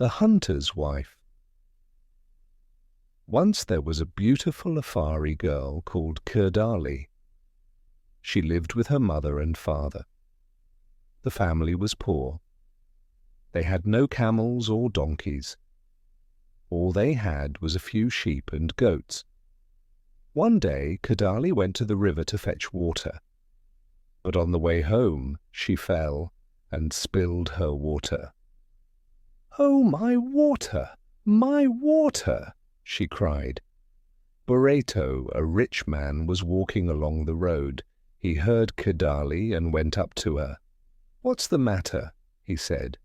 The Hunter's Wife. Once there was a beautiful Afari girl called Kurdali. She lived with her mother and father. The family was poor. They had no camels or donkeys. All they had was a few sheep and goats. One day Kurdali went to the river to fetch water, but on the way home she fell and spilled her water. "Oh, my water! My water!" she cried. Boreto, a rich man, was walking along the road. He heard Kurdali and went up to her. "What's the matter?" he said.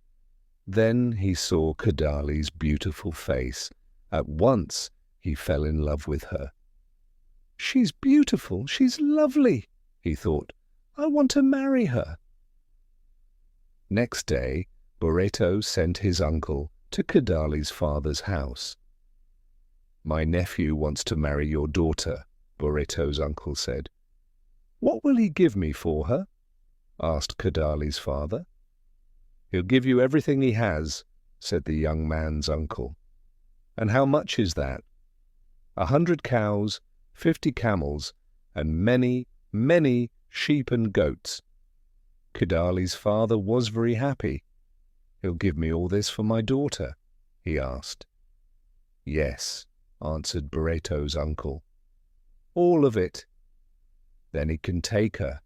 Then he saw Kurdali's beautiful face. At once he fell in love with her. "She's beautiful, she's lovely," he thought. "I want to marry her." Next day, Boreto sent his uncle to Kurdali's father's house. "My nephew wants to marry your daughter," Boreto's uncle said. "What will he give me for her?" asked Kurdali's father. "He'll give you everything he has," said the young man's uncle. "And how much is that?" 100 cows, 50 camels, and many, many sheep and goats. Kurdali's father was very happy. "He'll give me all this for my daughter?" he asked. "Yes," answered Boreto's uncle. "All of it." "Then he can take her,"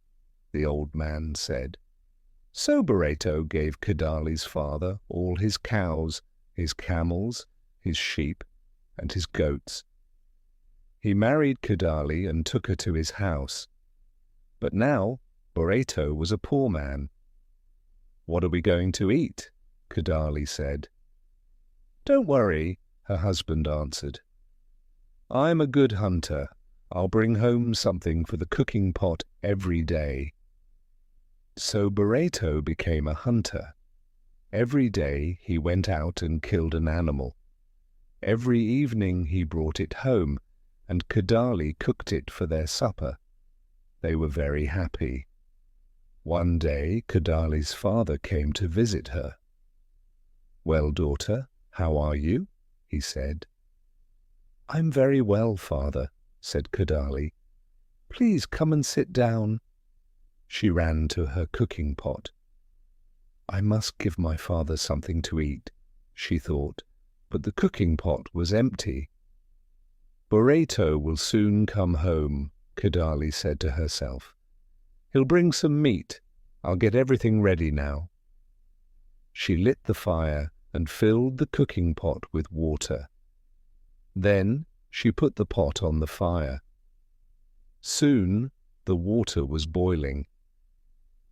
the old man said. So Boreto gave Kurdali's father all his cows, his camels, his sheep, and his goats. He married Kurdali and took her to his house. But now Boreto was a poor man. "What are we going to eat?" Kurdali said. "Don't worry," her husband answered. "I'm a good hunter. I'll bring home something for the cooking pot every day." So Boreto became a hunter. Every day he went out and killed an animal. Every evening he brought it home, and Kurdali cooked it for their supper. They were very happy. One day Kurdali's father came to visit her. "Well, daughter, how are you?" he said. "I'm very well, father," said Kurdali. "Please come and sit down." She ran to her cooking pot. "I must give my father something to eat," she thought, but the cooking pot was empty. "Boreto will soon come home," Kurdali said to herself. "He'll bring some meat. I'll get everything ready now." She lit the fire and filled the cooking pot with water. Then she put the pot on the fire. Soon the water was boiling.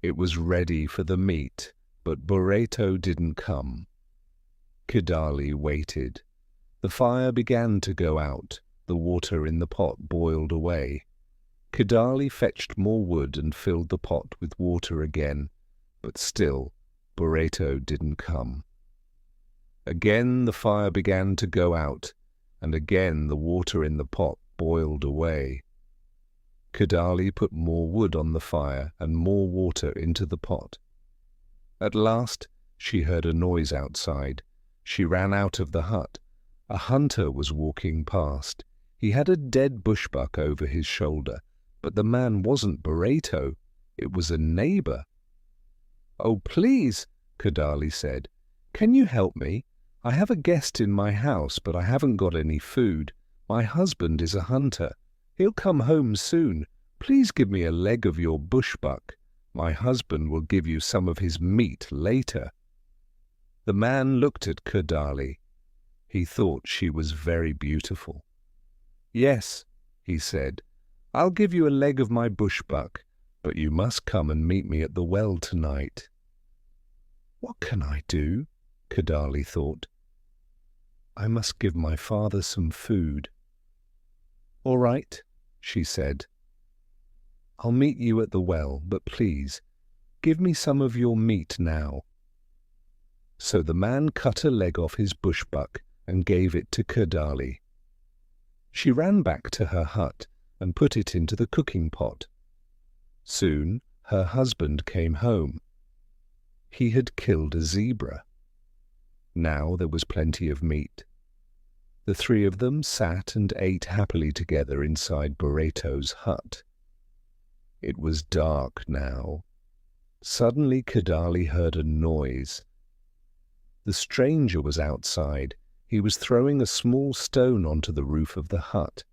It was ready for the meat, but Boreto didn't come. Kurdali waited. The fire began to go out. The water in the pot boiled away. Kurdali fetched more wood and filled the pot with water again, but still Boreto didn't come. Again the fire began to go out, and again the water in the pot boiled away. Kurdali put more wood on the fire and more water into the pot. At last she heard a noise outside. She ran out of the hut. A hunter was walking past. He had a dead bushbuck over his shoulder, but the man wasn't Boreto. It was a neighbor. "Oh, please," Kurdali said, "can you help me? I have a guest in my house, but I haven't got any food. My husband is a hunter. He'll come home soon. Please give me a leg of your bushbuck. My husband will give you some of his meat later." The man looked at Kurdali. He thought she was very beautiful. "Yes," he said, "I'll give you a leg of my bushbuck, but you must come and meet me at the well tonight." "What can I do?" Kurdali thought. "I must give my father some food." "All right," she said. "I'll meet you at the well, but please, give me some of your meat now." So the man cut a leg off his bushbuck and gave it to Kurdali. She ran back to her hut and put it into the cooking pot. Soon her husband came home. He had killed a zebra. Now there was plenty of meat. The three of them sat and ate happily together inside Burrito's hut. It was dark now. Suddenly Kadali heard a noise. The stranger was outside. He was throwing a small stone onto the roof of the hut.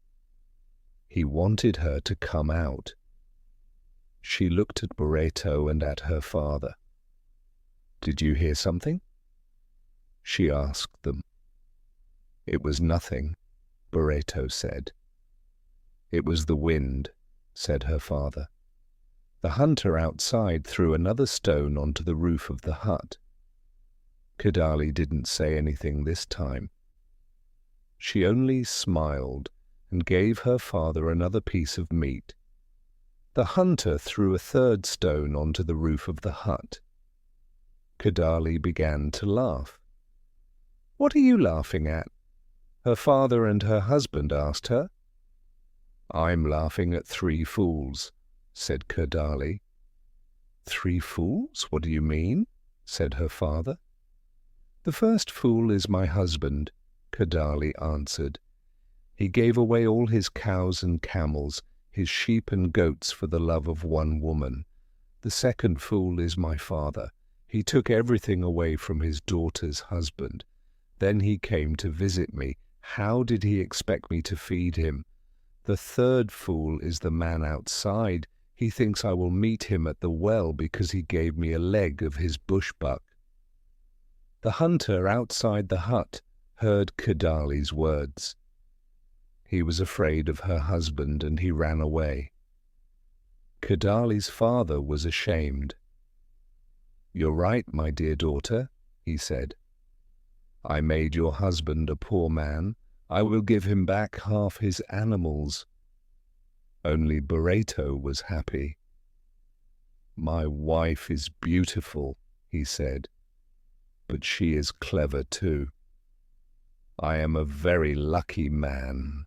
He wanted her to come out. She looked at Burrito and at her father. "Did you hear something?" she asked them. "It was nothing," Burrito said. "It was the wind," said her father. The hunter outside threw another stone onto the roof of the hut. Kadali didn't say anything this time. She only smiled and gave her father another piece of meat. The hunter threw a third stone onto the roof of the hut. Kadali began to laugh. "What are you laughing at?" her father and her husband asked her. "I'm laughing at 3 fools," said Kadali. "3 fools? What do you mean?" said her father. "The first fool is my husband," Kadali answered. "He gave away all his cows and camels, his sheep and goats for the love of one woman. The second fool is my father. He took everything away from his daughter's husband. Then he came to visit me. How did he expect me to feed him? The third fool is the man outside. He thinks I will meet him at the well because he gave me a leg of his bushbuck." The hunter outside the hut heard Kadali's words. He was afraid of her husband and he ran away. Kadali's father was ashamed. "You're right, my dear daughter," he said. "I made your husband a poor man. I will give him back half his animals." Only Burrito was happy. "My wife is beautiful," he said, "but she is clever too. I am a very lucky man."